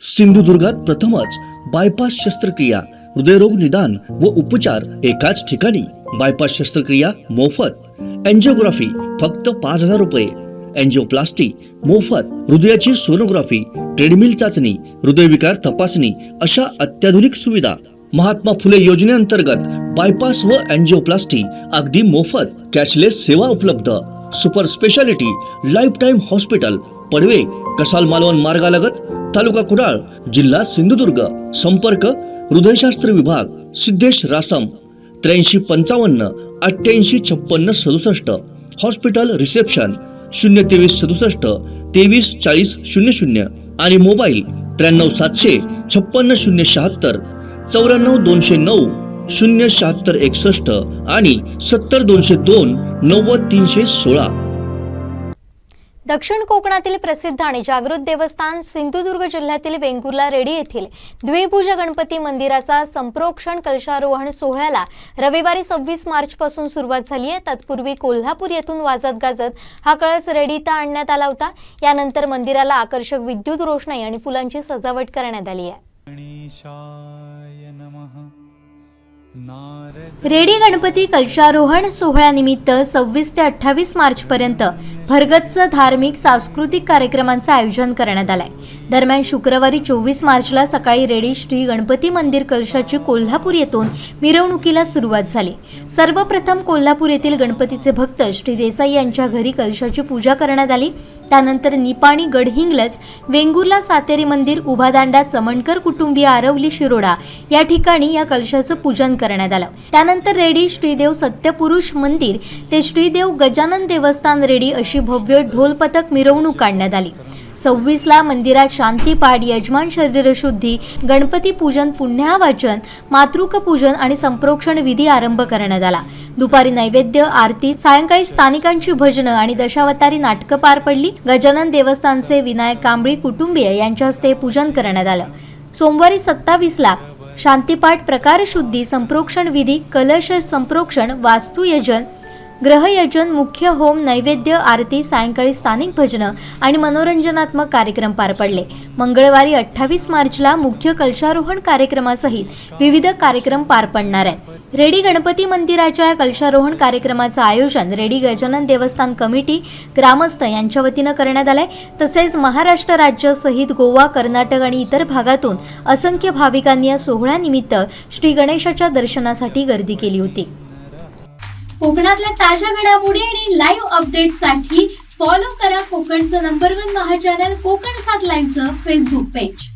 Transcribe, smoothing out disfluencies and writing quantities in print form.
सिंधुदुर्गात प्रथमच बायपास शस्त्रक्रिया, हृदयरोग निदान व उपचार एकाच ठिकाणी. बायपास शस्त्रक्रिया मोफत, एंजिओग्राफी फक्त 5,000 रुपये, एंजिओप्लास्टी मोफत, हृदयाची सोनोग्राफी, ट्रेडमिल चाचणी, हृदयविकार तपासणी अशा अत्याधुनिक सुविधा. महात्मा फुले योजनेअंतर्गत बायपास व एंजिओप्लास्टी अगदी मोफत. कॅशलेस सेवा उपलब्ध. Super speciality lifetime hospital, Padave, Kasal Malvan मार्गालगत, तालुका कुडाळ, जिल्हा सिंधुदुर्ग. संपर्क हृदयशास्त्र विभाग, सिद्धेश रासम, 8355 88 56 67. हॉस्पिटल रिसेप्शन 023 67 23 40 00 आणि मोबाईल 93 700 56 076 94 209 076 61 आणि 70 202 90 316. दक्षिण कोकणातील प्रसिद्ध आणि जागृत देवस्थान सिंधुदुर्ग जिल्ह्यातील वेंगुर्ला रेडी येथील द्विभुज गणपती मंदिराचा संप्रोक्षण कलशारोहण सोहळ्याला रविवारी 26 मार्च पासून सुरुवात झाली आहे. तत्पूर्वी कोल्हापूर येथून वाजत गाजत हा कळस रेडी इथं आणण्यात आला होता. यानंतर मंदिराला आकर्षक विद्युत रोषणाई आणि फुलांची सजावट करण्यात आली आहे. रेडी गणपती कलशारोहण सोहळ्यानिमित्त 26 ते 28 मार्च पर्यंत भरगच्च धार्मिक सांस्कृतिक कार्यक्रमांचे आयोजन करण्यात आले. दरम्यान शुक्रवारी 24 मार्चला सकाळी रेडी श्री गणपती मंदिर कलशाची कोल्हापूर येथून मिरवणुकीला सुरुवात झाली. सर्वप्रथम कोल्हापूर येथील गणपतीचे भक्त श्री देसाई यांच्या घरी कलशाची पूजा करण्यात आली. त्यानंतर निपाणी गडहिंग्लज, वेंगुर्ला सातेरी मंदिर, उभादांडा, चमणकर कुटुंबीय, आरवली शिरोडा या ठिकाणी या कलशाचं पूजन करण्यात आलं. त्यानंतर रेडी श्रीदेव सत्यपुरुष मंदिर ते श्रीदेव गजानन देवस्थान रेडी अशी भव्य ढोल पथक मिरवणूक काढण्यात आली. 26 मंदिरात शांतीपाठ, यजमान शरीरशुद्धी, गणपती पूजन, पुण्यावाचन, मातृक पूजन आणि संप्रोक्षण विधी आरंभ करण्यात आला. दुपारी नैवेद्य, आरती, सायंकाळी स्थानिकांची भजनं आणि दशावतारी नाटकं पार पडली. गजानन देवस्थानचे विनायक कांबळी कुटुंबीय यांच्या हस्ते पूजन करण्यात आलं. सोमवारी 27 शांतीपाठ, प्रकारशुद्धी, संप्रोक्षण विधी, कलश संप्रोक्षण, वास्तुयजन, ग्रहयजन, मुख्य होम, नैवेद्य, आरती, सायंकाळी स्थानिक भजनं आणि मनोरंजनात्मक कार्यक्रम पार पडले. मंगळवारी 28 मार्चला मुख्य कलशारोहण कार्यक्रमासहित विविध कार्यक्रम पार पडणार आहेत. रेडी गणपती मंदिराच्या कलशारोहण कार्यक्रमाचं आयोजन रेडी गजानन देवस्थान कमिटी, ग्रामस्थ यांच्या वतीनं करण्यात आलंय. तसेच महाराष्ट्र राज्यासहित गोवा, कर्नाटक आणि इतर भागातून असंख्य भाविकांनी या सोहळ्यानिमित्त श्री गणेशाच्या दर्शनासाठी गर्दी केली होती. कोकणातल्या ताज्या घडामोडी आणि लाईव्ह अपडेट्ससाठी फॉलो करा कोकणचं नंबर 1 महा चॅनल कोकण 7 लाईव्हचं फेसबुक पेज.